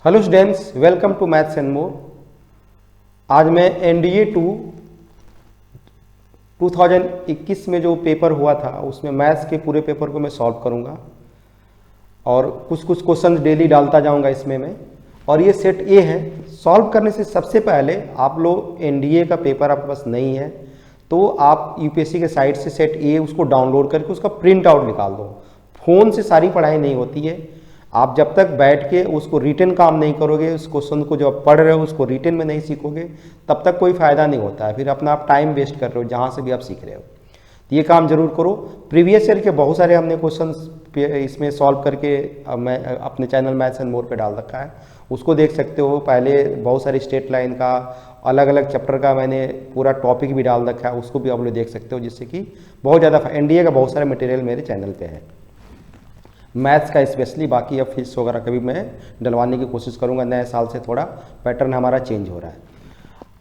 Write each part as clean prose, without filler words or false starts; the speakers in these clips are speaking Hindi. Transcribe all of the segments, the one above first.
Hello students, welcome to maths and more. आज मैं एनडीए 2021 में जो पेपर हुआ था उसमें मैथ्स के पूरे पेपर को मैं सॉल्व करूंगा और कुछ कुछ क्वेश्चंस डेली डालता जाऊंगा इसमें मैं। और ये सेट ए है। सॉल्व करने से सबसे पहले आप लोग एनडीए का पेपर आपके पास नहीं है तो आप यूपीएससी के साइट से सेट ए उसको डाउनलोड करके उसका प्रिंट आउट निकाल दो। फ़ोन से सारी पढ़ाई नहीं होती है। आप जब तक बैठ के उसको रिटन काम नहीं करोगे, उस क्वेश्चन को जो आप पढ़ रहे हो उसको रिटन में नहीं सीखोगे, तब तक कोई फ़ायदा नहीं होता है। फिर अपना आप टाइम वेस्ट कर रहे हो जहाँ से भी आप सीख रहे हो। तो ये काम जरूर करो। प्रीवियस ईयर के बहुत सारे हमने क्वेश्चंस इसमें सॉल्व करके मैं अपने चैनल मैथ्स एंड मोर पे डाल रखा है, उसको देख सकते हो। पहले बहुत सारी स्टेट लाइन का अलग अलग चैप्टर का मैंने पूरा टॉपिक भी डाल रखा है, उसको भी आप लोग देख सकते हो, जिससे कि बहुत ज़्यादा एनडीए का बहुत सारा मटेरियल मेरे चैनल पे है, मैथ्स का स्पेशली। बाकी अब फिजिक्स वगैरह कभी मैं डलवाने की कोशिश करूंगा। नए साल से थोड़ा पैटर्न हमारा चेंज हो रहा है।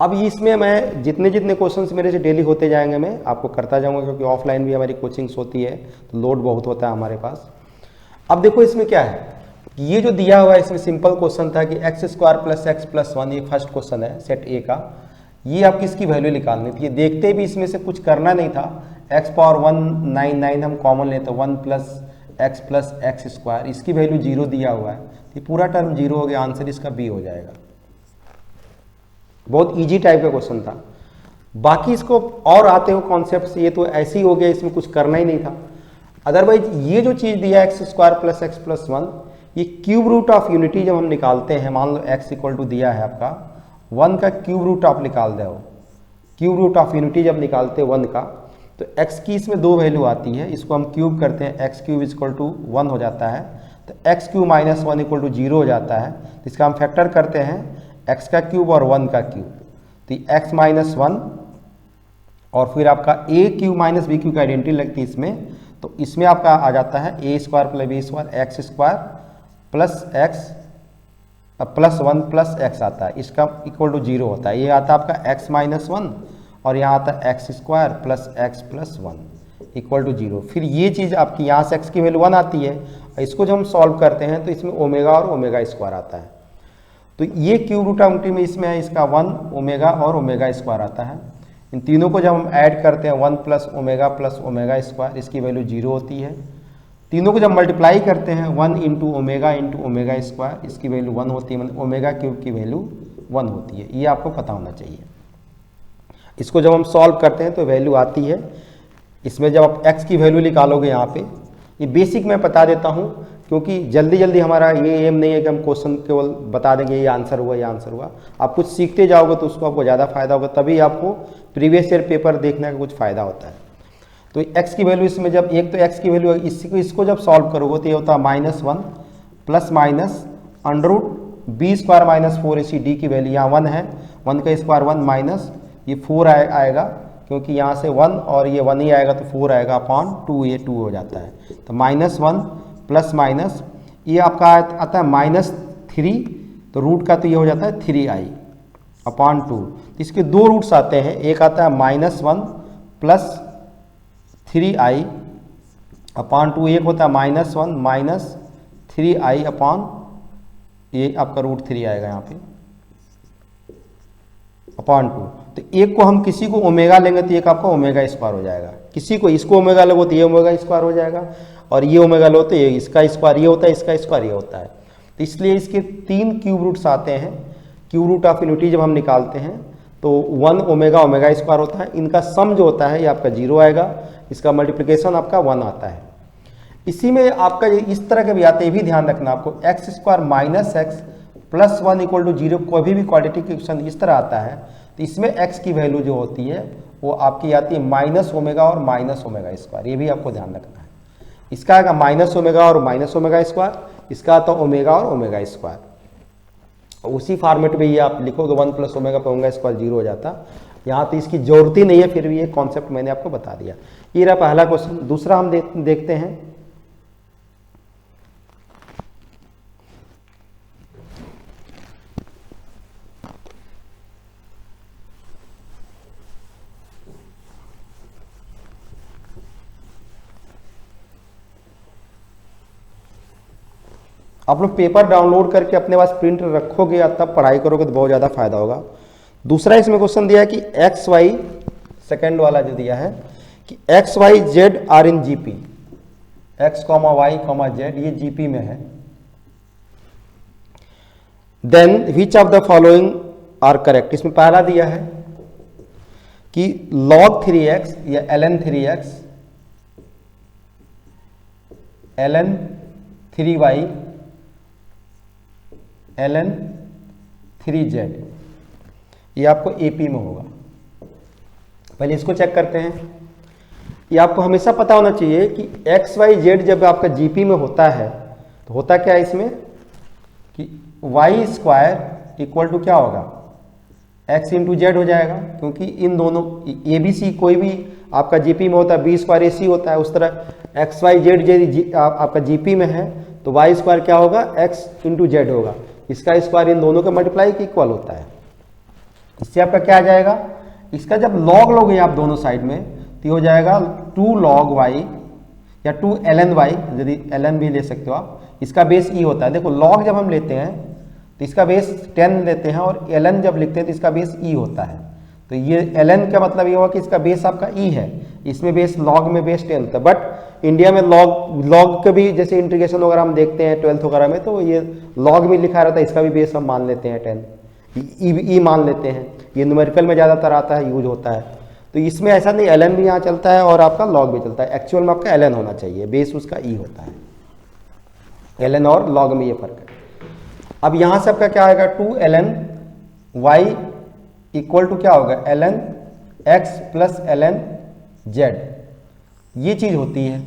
अब इसमें मैं जितने जितने क्वेश्चंस मेरे से डेली होते जाएंगे मैं आपको करता जाऊंगा, क्योंकि ऑफलाइन भी हमारी कोचिंग्स होती है तो लोड बहुत होता है हमारे पास। अब देखो इसमें क्या है, ये जो दिया हुआ है इसमें सिंपल क्वेश्चन था कि x square plus X plus one, ये फर्स्ट क्वेश्चन है सेट ए का। ये आप किसकी वैल्यू निकालनी थी, ये देखते भी इसमें से कुछ करना नहीं था। एक्स पावर 199 हम कॉमन लेते, वन प्लस एक्स स्क्वायर, इसकी वैल्यू जीरो दिया हुआ है, ये पूरा टर्म जीरो हो गया, आंसर इसका बी हो जाएगा। बहुत इजी टाइप का क्वेश्चन था। बाकी इसको और आते हो कॉन्सेप्ट, ये तो ऐसे ही हो गया, इसमें कुछ करना ही नहीं था। अदरवाइज ये जो चीज़ दिया x square plus X plus one, ये क्यूब रूट ऑफ यूनिटी जब हम निकालते हैं, मान लो एक्स इक्वल टू दिया है आपका, वन का क्यूब रूट आप निकाल दो। क्यूब रूट ऑफ यूनिटी जब निकालते हैं वन का, तो x की इसमें दो वैल्यू आती है, इसको हम क्यूब करते हैं, x cube equal to one हो जाता है, तो x cube minus one equal to zero हो जाता है। तो इसका हम फैक्टर करते हैं, एक्स का क्यूब और वन का क्यूब, तो एक्स माइनस वन, और फिर आपका A cube minus B cube की आइडेंटिटी लगती है इसमें, तो इसमें आपका आ जाता है A square plus B square, X square plus X plus one plus X आता है, इसका इक्वल टू जीरो होता है। ये आता है आपका एक्स माइनस वन, और यहाँ आता है x square plus one equal to zero. फिर ये चीज़ आपकी यहाँ से एक्स की वैल्यू वन आती है, इसको जब हम सॉल्व करते हैं तो इसमें ओमेगा और ओमेगा स्क्वायर आता है। तो ये क्यूब रूट ऑफ यूनिटी में इसमें है इसका वन ओमेगा और ओमेगा स्क्वायर आता है। इन तीनों को जब हम ऐड करते हैं, वन प्लस ओमेगा स्क्वायर, इसकी वैल्यू जीरो होती है। तीनों को जब मल्टीप्लाई करते हैं, वन इंटू ओमेगा स्क्वायर, इसकी वैल्यू वन होती है, मतलब ओमेगा क्यूब की वैल्यू वन होती है। ये आपको पता होना चाहिए। इसको जब हम सॉल्व करते हैं तो वैल्यू आती है इसमें, जब आप x की वैल्यू निकालोगे यहाँ पे, ये बेसिक मैं बता देता हूँ, क्योंकि जल्दी जल्दी हमारा ये एम नहीं है कि हम क्वेश्चन केवल बता देंगे ये आंसर हुआ ये आंसर हुआ। आप कुछ सीखते जाओगे तो उसको आपको ज़्यादा फायदा होगा, तभी आपको प्रीवियस ईयर पेपर देखने का कुछ फ़ायदा होता है। तो x की वैल्यू इसमें, जब एक तो x की वैल्यू इसको जब सॉल्व करोगे तो ये होता है minus one plus minus under root b square minus four, इसी डी की वैल्यू यहाँ वन है, वन का स्क्वायर वन माइनस ये फोर आएगा, क्योंकि यहाँ से वन और ये वन ही आएगा तो फोर आएगा, अपॉन टू, ये टू हो जाता है। तो माइनस वन प्लस माइनस ये आपका आता है माइनस थ्री, तो रूट का तो ये हो जाता है थ्री आई अपॉन टू। इसके दो रूट्स आते हैं, एक आता है माइनस वन प्लस थ्री आई अपॉन टू, एक होता है माइनस वन माइनस थ्री आई अपॉन, ये आपका रूट थ्री आएगा यहाँ पे अपॉन टू। तो एक को हम किसी को ओमेगा लेंगे तो एक आपका ओमेगा स्क्वायर हो जाएगा, किसी को इसको ओमेगा लगो तो ये ओमेगा स्क्वायर हो जाएगा, और ये ओमेगा लो तो ये इसका स्क्वायर ये होता है, इसका स्क्वायर ये होता है। तो इसलिए इसके तीन क्यूब रूट्स आते हैं। क्यूब रूट ऑफ यूनिटी जब हम निकालते हैं तो वन ओमेगा स्क्वायर होता है, इनका सम जो होता है ये आपका जीरो आएगा, इसका मल्टीप्लिकेशन आपका वन आता है। इसी में आपका इस तरह के भी आते हैं, ये भी ध्यान रखना आपको, x square minus x plus one equal to zero, कोई भी क्वाड्रेटिक इक्वेशन इस तरह आता है, तो इसमें x की वैल्यू जो होती है वो आपकी आती है माइनस ओमेगा और माइनस ओमेगा स्क्वायर, ये भी आपको ध्यान रखना है। इसका आएगा माइनस ओमेगा और माइनस ओमेगा स्क्वायर, इसका आता है ओमेगा और ओमेगा स्क्वायर। उसी फॉर्मेट में ये आप लिखोगे, वन प्लस ओमेगा पे ओमेगा स्क्वायर जीरो हो जाता। यहाँ तो इसकी जरूरत ही नहीं है, फिर भी ये कॉन्सेप्ट मैंने आपको बता दिया। ये रहा पहला क्वेश्चन। दूसरा हम देखते हैं, आप लोग पेपर डाउनलोड करके अपने पास प्रिंट रखोगे या तब पढ़ाई करोगे तो बहुत ज़्यादा फायदा होगा। दूसरा इसमें क्वेश्चन दिया है कि एक्स वाई, सेकेंड वाला जो दिया है कि x Y z are in GP, x comma y comma z ये जीपी में है, then which of the following are correct. इसमें पहला दिया है कि log 3x या ln 3x ln 3y ln 3z, ये आपको एपी में होगा। पहले इसको चेक करते हैं। ये आपको हमेशा पता होना चाहिए कि एक्स वाई जेड जब आपका जीपी में होता है तो होता क्या है इसमें कि वाई स्क्वायर इक्वल टू क्या होगा, एक्स इंटू जेड हो जाएगा, क्योंकि इन दोनों ए बी सी कोई भी आपका जीपी में होता है, बी स्क्वायर ए सी होता है, उस तरह एक्स वाई जेड यदि आपका जीपी में है तो वाई स्क्वायर क्या होगा, एक्स इंटू जेड होगा, इसका स्क्वायर इन दोनों के मल्टीप्लाई के इक्वल होता है। इससे आपका क्या आ जाएगा, इसका जब लॉग लोगे आप दोनों साइड में तो हो जाएगा 2 log y या 2 ln y, यदि ln भी ले सकते हो आप, इसका बेस ई होता है। देखो log जब हम लेते हैं तो इसका बेस 10 लेते हैं और ln जब लिखते हैं तो इसका बेस ई होता है। तो ये ln का मतलब ये हुआ कि इसका बेस आपका ई है, इसमें बेस log में बेस 10 था। बट इंडिया में log का भी जैसे इंटीग्रेशन वगैरह हम देखते हैं 12th वगैरह में तो ये log भी लिखा रहता है, इसका भी बेस हम मान लेते हैं 10, ई मान लेते हैं। ये न्यूमेरिकल में ज़्यादातर आता है, यूज होता है। तो इसमें ऐसा नहीं, ln भी यहाँ चलता है और आपका log भी चलता है। एक्चुअल में आपका ln होना चाहिए, बेस उसका ई होता है। ln और log में ये फर्क है। अब यहाँ से आपका क्या आएगा, 2 ln y इक्वल टू क्या होगा, ln x plus ln z, ये चीज़ होती है।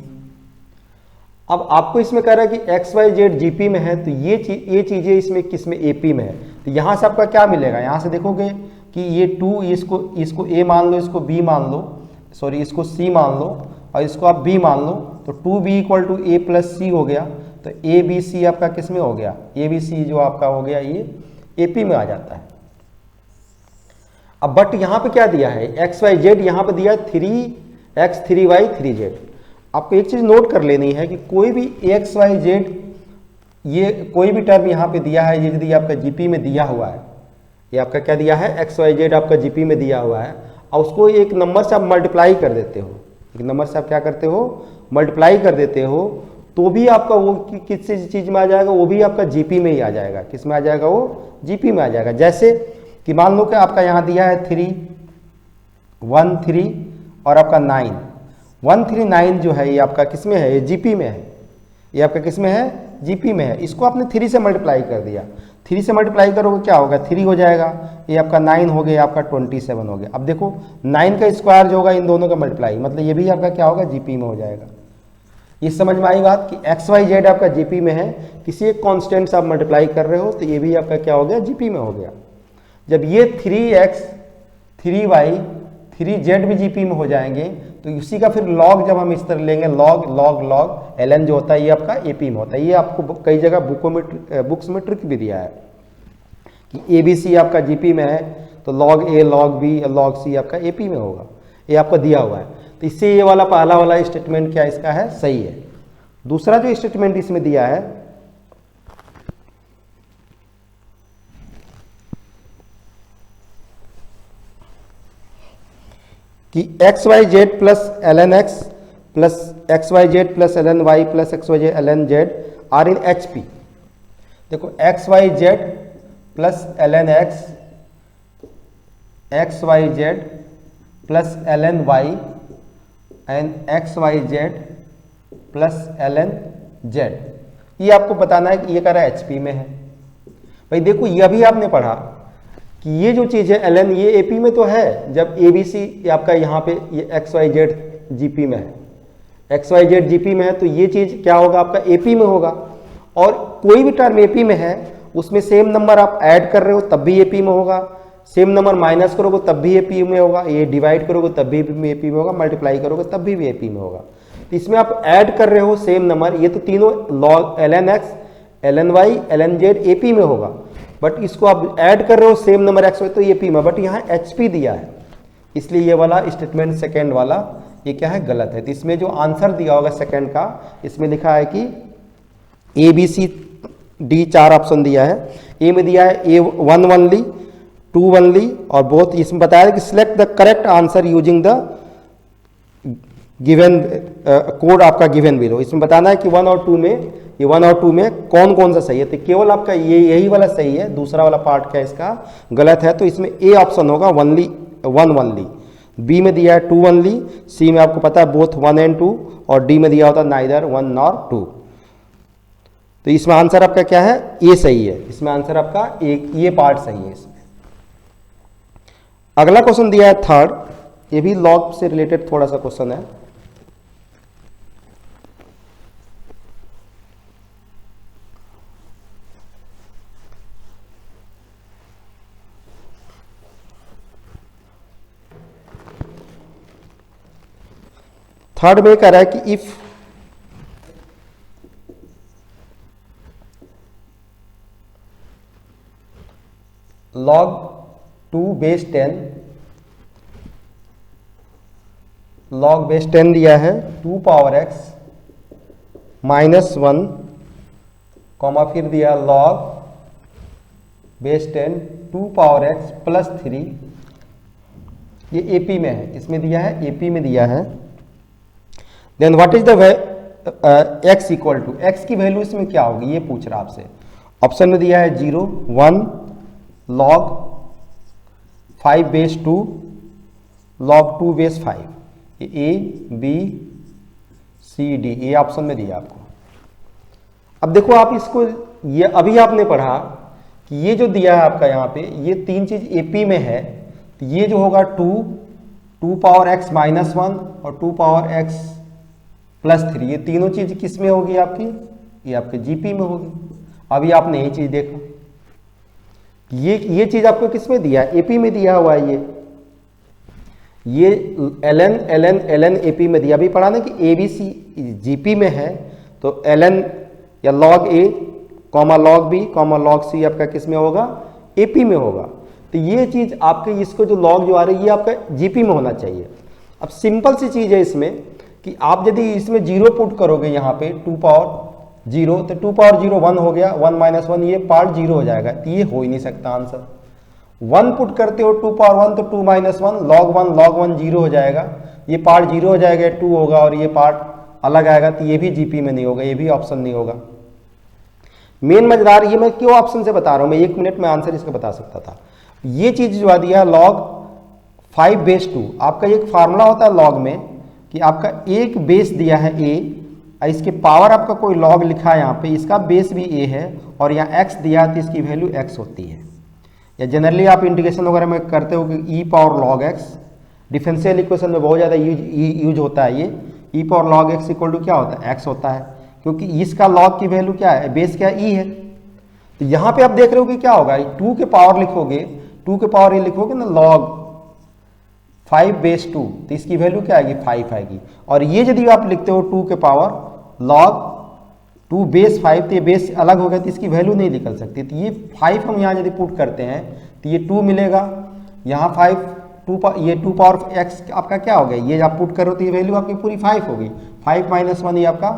अब आपको इसमें कह रहा है कि एक्स वाई जेड जीपी में है तो ये चीज़ें इसमें किसमें एपी में है। तो यहाँ से आपका क्या मिलेगा, यहाँ से देखोगे कि ये 2 इसको ए मान लो, इसको बी मान लो, सॉरी इसको सी मान लो और इसको आप बी मान लो, तो 2b equal to A plus C हो गया। तो ए बी सी आपका किस में हो गया, ए बी सी जो आपका हो गया ये एपी में आ जाता है। अब बट यहाँ पे क्या दिया है, एक्स वाई जेड यहाँ पे दिया 3x 3y 3z। आपको एक चीज़ नोट कर लेनी है कि कोई भी एक्स वाई जेड ये कोई भी टर्म यहाँ पे दिया है, ये यदि आपका जीपी में दिया हुआ है, ये आपका क्या दिया है, एक्स वाई जेड आपका जीपी में दिया हुआ है और उसको एक नंबर से आप मल्टीप्लाई कर देते हो, एक नंबर से आप क्या करते हो, मल्टीप्लाई कर देते हो, तो भी आपका वो किस चीज़ में आ जाएगा, वो भी आपका जीपी में ही आ जाएगा। किस में आ जाएगा, वो जीपी में आ जाएगा। जैसे कि मान लो कि आपका यहाँ दिया है 3 1 3 और आपका 9 1 3 9 जो है ये आपका किस में है, ये जीपी में है, ये आपका किस में है, जीपी में है। इसको आपने 3 से मल्टीप्लाई कर दिया, 3 से मल्टीप्लाई करोगे क्या होगा, 3 हो जाएगा, ये आपका 9 हो गया, आपका 27 हो गया। अब देखो 9 का स्क्वायर जो होगा इन दोनों का मल्टीप्लाई, मतलब ये भी आपका क्या होगा, जीपी में हो जाएगा। ये समझ में आई बात कि एक्स वाई जेड आपका जीपी में है, किसी एक कांस्टेंट से आप मल्टीप्लाई कर रहे हो तो ये भी आपका क्या हो गया, जीपी में हो गया। जब ये 3x 3y 3z भी जीपी में हो जाएंगे तो इसी का फिर लॉग जब हम इस तरह लेंगे, लॉग लॉग लॉग ln जो होता है ये आपका एपी में होता है। ये आपको कई जगह बुक्स में ट्रिक भी दिया है कि ABC आपका जीपी में है तो log A log B या log C आपका एपी में होगा, ये आपको दिया हुआ है। तो इससे ये वाला पहला वाला स्टेटमेंट क्या इसका है, सही है। दूसरा जो स्टेटमेंट इसमें दिया है कि x Y Z plus ln x plus X Y Z plus ln y plus X Y Z ln z are in H P. देखो X Y Z plus ln x X Y Z plus ln y and X Y Z plus ln z, ये आपको बताना है कि ये कह रहा है HP में है। भाई देखो ये अभी आपने पढ़ा कि ये जो चीज़ है ln ये एपी में तो है, जब ABC आपका यहाँ पे ये एक्स वाई जेड जीपी में है, एक्स वाई जेड जीपी में है तो ये चीज़ क्या होगा, आपका एपी में होगा। और कोई भी टर्म एपी में है उसमें सेम नंबर आप ऐड कर रहे हो तब भी एपी में होगा, सेम नंबर माइनस करोगे तब भी एपी में होगा, ये डिवाइड करोगे तब भी एपी में होगा, मल्टीप्लाई करोगे तब भी एपी में होगा। तो इसमें आप ऐड कर रहे हो सेम नंबर, ये तो तीनों log ln x ln y ln z AP में होगा, बट इसको आप ऐड कर रहे हो सेम नंबर एक्स वाई तो एपी में, बट यहाँ HP दिया है, इसलिए ये वाला स्टेटमेंट सेकेंड वाला ये क्या है, गलत है। तो इसमें जो आंसर दिया होगा सेकेंड का, इसमें लिखा है कि ABC डी 4 ऑप्शन दिया है। ए में दिया है ए 1 ओनली, 2 ओनली और बोथ। इसमें बताया कि select the correct answer using the given code आपका गिवन बिलो। इसमें बताना है कि 1 और 2 में, ये 1 और 2 में कौन कौन सा सही है। तो केवल आपका ये यही वाला सही है, दूसरा वाला पार्ट क्या इसका गलत है। तो इसमें ए ऑप्शन होगा ओनली 1 ओनली। बी में दिया है 2 ओनली, सी में आपको पता है बोथ 1 एंड 2 और डी में दिया होता है नाइदर 1 नॉर 2। तो इसमें आंसर आपका क्या है, ए सही है। इसमें आंसर आपका एक ये पार्ट सही है इसमें। अगला क्वेश्चन दिया है थर्ड, ये भी लॉग से रिलेटेड थोड़ा सा क्वेश्चन है। थर्ड में कह रहा है कि if log 2 base 10, log base 10 दिया है 2 पावर x -1 कॉमा फिर दिया log base 10 2 power x plus 3। ये एपी में है, इसमें दिया है एपी में दिया है। Then what is the x equal to, x की वैल्यू इसमें क्या होगी ये पूछ रहा आपसे। ऑप्शन में दिया है 0 1 log 5 base 2 log 2 base 5। A B C D ये ऑप्शन में दिया आपको। अब देखो आप इसको, ये अभी आपने पढ़ा कि ये जो दिया है आपका यहाँ पे ये तीन चीज एपी में है। तो ये जो होगा 2 पावर x -1 और 2 पावर x प्लस 3, ये तीनों चीज किस में होगी आपकी, ये आपके जीपी में होगी। अभी आपने यही चीज देखा, ये चीज आपको किस में दिया है, एपी में दिया हुआ है। ये ln एपी में दिया। अभी पढ़ा ना कि एबीसी जीपी में है, तो ln या log a comma log b comma log c आपका किस में होगा, एपी में होगा। तो ये चीज आपके इसको जो log जो आ रही है ये आपका जीपी में होना चाहिए। अब सिंपल सी चीज है इसमें कि आप यदि इसमें 0 पुट करोगे यहाँ पे 2 पावर 0, तो 2 पावर 0 1 हो गया, 1 - 1 ये पार्ट 0 हो जाएगा। तो ये हो ही नहीं सकता आंसर। 1 पुट करते हो 2 पावर 1 तो 2 - 1 log 1 0 हो जाएगा, ये पार्ट 0 हो जाएगा, 2 होगा और ये पार्ट अलग आएगा। तो ये भी जीपी में नहीं होगा, ये भी ऑप्शन नहीं होगा। मेन मजेदार ये मैं क्यों ऑप्शन से बता रहा हूँ, मैं 1 मिनट में आंसर इसका बता सकता था। ये चीज जो आ दिया log 5 बेस 2, आपका एक फार्मूला होता है लॉग में कि आपका एक बेस दिया है a, इसके पावर आपका कोई लॉग लिखा है यहाँ पे, इसका बेस भी a है और यहाँ x दिया है तो इसकी वैल्यू x होती है। या जनरली आप इंटीग्रेशन वगैरह में करते हो कि e power log x, differential equation में बहुत ज़्यादा यूज होता है ये। e power log x equal to क्या होता है, x होता है, क्योंकि इसका log की वैल्यू क्या है, बेस क्या e है। तो यहाँ पे आप देख रहे हो कि क्या होगा, 2 के पावर लिखोगे, 2 के पावर ये लिखोगे ना log 5 बेस 2, तो इसकी वैल्यू क्या आएगी, 5 आएगी। और ये यदि आप लिखते हो 2 के पावर log 2 बेस 5, तो ये बेस अलग हो गया तो इसकी वैल्यू नहीं निकल सकती। तो ये 5 हम यहाँ यदि पुट करते हैं तो ये 2 मिलेगा, यहाँ 5 ये 2 पावर x आपका क्या हो गया, ये आप पुट करो तो ये वैल्यू आपकी पूरी 5 होगी। 5 - 1 ये आपका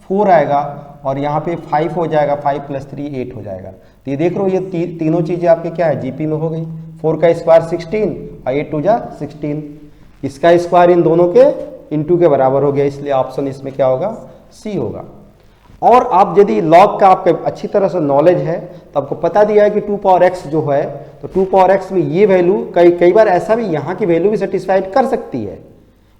4 आएगा और यहाँ पे 5 हो जाएगा, 5 + 3 8 हो जाएगा। तो ये देख रहे हो ये तीनों चीज़ें आपके क्या है, जीपी में हो गई। 4 का स्क्वायर 16 और 8 2 जा 16, इसका स्क्वायर इन दोनों के इनटू के बराबर हो गया, इसलिए ऑप्शन इसमें क्या होगा, सी होगा। और आप यदि लॉग का आपके अच्छी तरह से नॉलेज है तो आपको पता दिया है कि 2 पावर x जो है, तो 2 पावर x में ये वैल्यू कई बार ऐसा भी यहाँ की वैल्यू भी सेटिस्फाइड कर सकती है,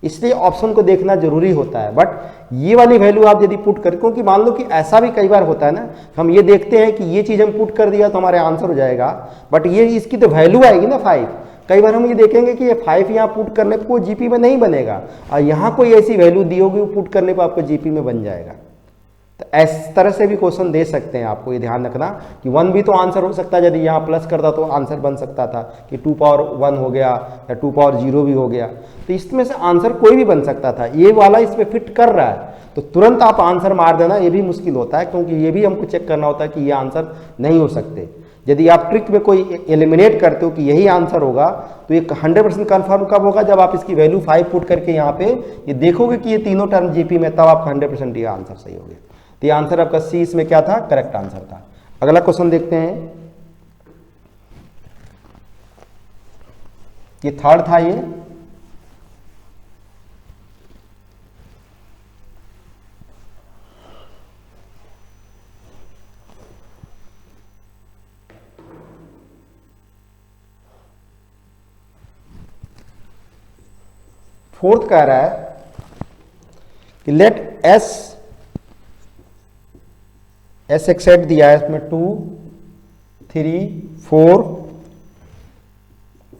इसलिए ऑप्शन को देखना जरूरी होता है। बट ये वाली वैल्यू आप यदि पुट कर, क्योंकि मान लो कि ऐसा भी कई बार होता है ना, हम ये देखते हैं कि ये चीज़ हम पुट कर दिया तो हमारे आंसर हो जाएगा, बट ये इसकी तो वैल्यू आएगी ना 5। कई बार हम ये देखेंगे कि ये 5 यहाँ पुट करने पर कोई जीपी में नहीं बनेगा और यहाँ कोई ऐसी वैल्यू दी होगी वो पुट करने पर आपको जीपी में बन जाएगा। तो इस तरह से भी क्वेश्चन दे सकते हैं, आपको ये ध्यान रखना कि 1 भी तो आंसर हो सकता है, यदि यहाँ प्लस करता तो आंसर बन सकता था कि 2 पावर 1 हो गया या 2 पावर 0 भी हो गया। तो इसमें से आंसर कोई भी बन सकता था, ये वाला इस पर फिट कर रहा है तो तुरंत आप आंसर मार देना, ये भी मुश्किल होता है, क्योंकि ये भी हमको चेक करना होता है कि ये आंसर नहीं हो सकते। यदि आप ट्रिक में कोई एलिमिनेट करते हो कि यही आंसर होगा तो ये 100% कन्फर्म कब होगा, जब आप इसकी वैल्यू 5 पुट करके यहाँ पे ये देखोगे कि ये तीनों टर्म जीपी में, तब आपका 100% ये आंसर सही हो गया। तो ये आंसर आपका सी इसमें क्या था, करेक्ट आंसर था। अगला क्वेश्चन देखते हैं, ये थर्ड था ये। फोर्थ कह रहा है कि लेट एस एक्सेट दिया है इसमें 2 3 4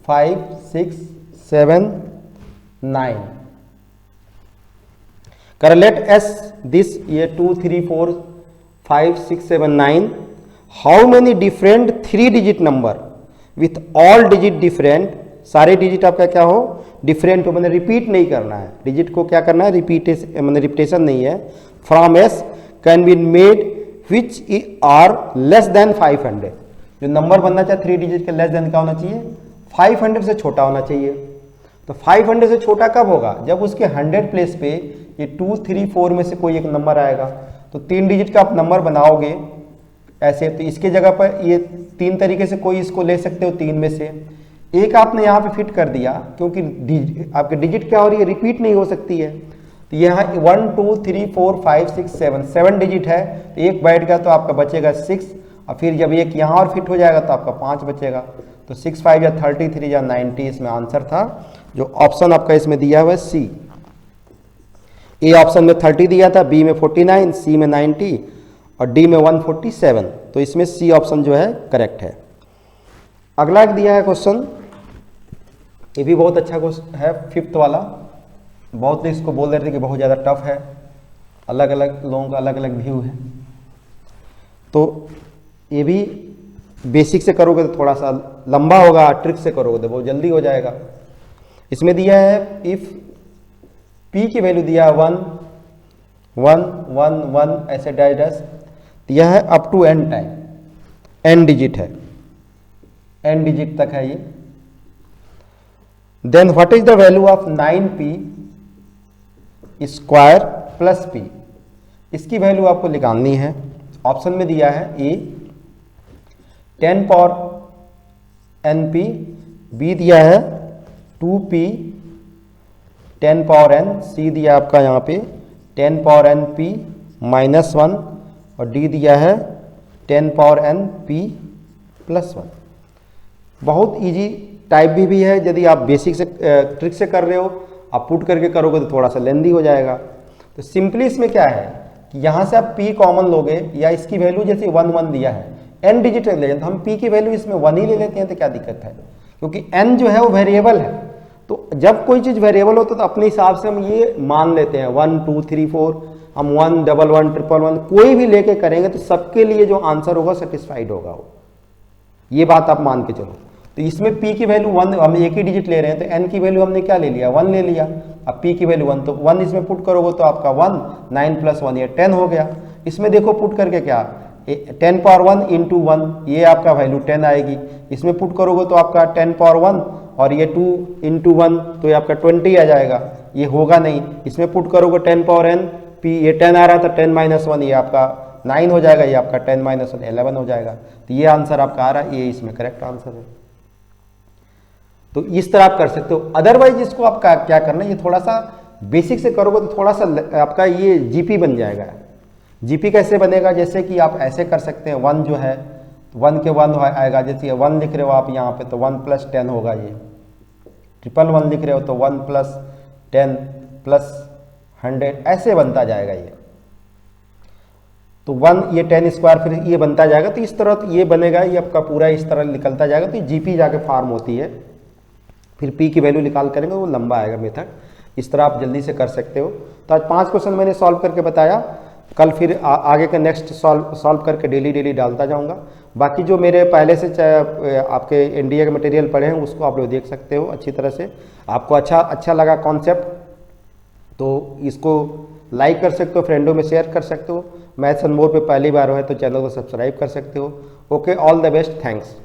5 6 7 9 कर लेट एस दिस ये 2 3 4 5 6 7 9 how many different 3 digit number with all digit different, सारे डिजिट आपका क्या हो डिफरेंट हो, मैंने रिपीट नहीं करना है, डिजिट को क्या करना है रिपीटेशन, मैंने रिपीटेशन नहीं है, from S can be made which are less than 500, जो नंबर बनना चाहिए 3 डिजिट के लेस देन क्या होना चाहिए 500 से छोटा होना चाहिए। तो 500 से छोटा कब होगा, जब उसके 100 प्लेस पे ये 2 3 4 में से कोई एक नंबर आएगा। तो 3 डिजिट का आप नंबर बनाओगे ऐसे, तो इसके जगह पर ये 3 तरीके से कोई इसको ले सकते हो, 3 में से एक आपने यहाँ पे फिट कर दिया, क्योंकि आपके डिजिट क्या हो रही है रिपीट नहीं हो सकती है। तो यहाँ 1 2 3 4 5 6 7 डिजिट है, तो एक बैठ गया तो आपका बचेगा 6, और फिर जब एक यहाँ और फिट हो जाएगा तो आपका 5 बचेगा। तो 6 5 या 33 या 90 इसमें आंसर था। जो ऑप्शन आपका इसमें दिया हुआ है सी, ए ऑप्शन में 30 दिया था, बी में 49, सी में 90 और डी में 147, तो इसमें सी ऑप्शन जो है करेक्ट है। अगला एक दिया है क्वेश्चन, ये भी बहुत अच्छा क्वेश्चन है, 5th वाला। बहुत लोग इसको बोल रहे थे कि बहुत ज़्यादा टफ है, अलग अलग लोगों का अलग अलग व्यू है। तो ये भी बेसिक से करोगे तो थोड़ा सा लंबा होगा, ट्रिक से करोगे तो बहुत जल्दी हो जाएगा। इसमें दिया है इफ पी की वैल्यू दिया है 1 1 1 1 ऐसे डाइडस दिया है up to n time, n digit है, n डिजिट तक है ये। Then what is the value of 9p square plus p, इसकी वैल्यू आपको निकालनी है। ऑप्शन में दिया है ए 10 पावर np, बी दिया है 2p 10 पावर n, सी दिया आपका यहाँ पे 10 पावर np माइनस 1 और डी दिया है 10 पावर np प्लस 1। बहुत इजी टाइप भी है, यदि आप बेसिक से ट्रिक से कर रहे हो, आप पुट करके करोगे तो थोड़ा सा लेंदी हो जाएगा। तो सिंपली इसमें क्या है कि यहाँ से आप p कॉमन लोगे, या इसकी वैल्यू जैसे 1 1 दिया है, n डिजिट ले लेते, तो हम p की वैल्यू इसमें 1 ही ले लेते हैं, तो क्या दिक्कत है, क्योंकि n जो है वो वेरिएबल है। तो जब कोई चीज़ वेरिएबल हो तो अपने हिसाब से हम ये मान लेते हैं 1 2 3 4, हम 1 1 1 1 1 कोई भी लेके करेंगे तो सबके लिए जो आंसर होगा सेटिस्फाइड होगा वो, ये बात आप मान के चलो। तो इसमें p की वैल्यू 1, हम एक ही डिजिट ले रहे हैं, तो n की वैल्यू हमने क्या ले लिया 1 ले लिया। अब p की वैल्यू 1, तो 1 इसमें पुट करोगे तो आपका 1, 9 प्लस 1 ये 10 हो गया। इसमें देखो पुट करके क्या 10 पावर 1 इंटू 1, ये आपका वैल्यू 10 आएगी। इसमें पुट करोगे तो आपका 10 पावर 1 और ये 2 इंटू 1, तो ये आपका 20 आ जाएगा, ये होगा नहीं। इसमें पुट करोगे 10 पावर n, p ये 10 आ रहा था, 10 माइनस 1 ये आपका 9 हो जाएगा, ये आपका 10 माइनस 1 11 हो जाएगा। तो ये आंसर आपका आ रहा है, ये इसमें करेक्ट आंसर है। तो इस तरह आप कर सकते हो। अदरवाइज इसको आप क्या करना है, ये थोड़ा सा बेसिक से करोगे तो थोड़ा सा आपका ये जीपी बन जाएगा। जीपी कैसे बनेगा, जैसे कि आप ऐसे कर सकते हैं, 1 जो है 1 के 1 आएगा, जैसे 1 लिख रहे हो आप यहाँ पे तो 1 प्लस 10 होगा, ये 1 लिख रहे हो तो 1 प्लस 10 प्लस 100 ऐसे बनता जाएगा ये। तो 1 ये 10 स्क्वायर फिर ये बनता जाएगा, तो इस तरह तो ये बनेगा, ये आपका पूरा इस तरह निकलता जाएगा। तो जीपी जाके फॉर्म होती है, फिर पी की वैल्यू निकाल करेंगे, वो लंबा आएगा मेथड। इस तरह आप जल्दी से कर सकते हो। तो आज 5 क्वेश्चन मैंने सॉल्व करके बताया, कल फिर आगे का नेक्स्ट सॉल्व करके डेली डालता जाऊंगा। बाकी जो मेरे पहले से आपके एनडीए के मटेरियल पढ़े हैं उसको आप लोग देख सकते हो अच्छी तरह से। आपको अच्छा लगा कॉन्सेप्ट तो इसको लाइक कर सकते हो, फ्रेंडों में शेयर कर सकते हो। मैथ्स एंड मोर पे पहली बार हो तो चैनल को सब्सक्राइब कर सकते हो। Okay, all the best, thanks.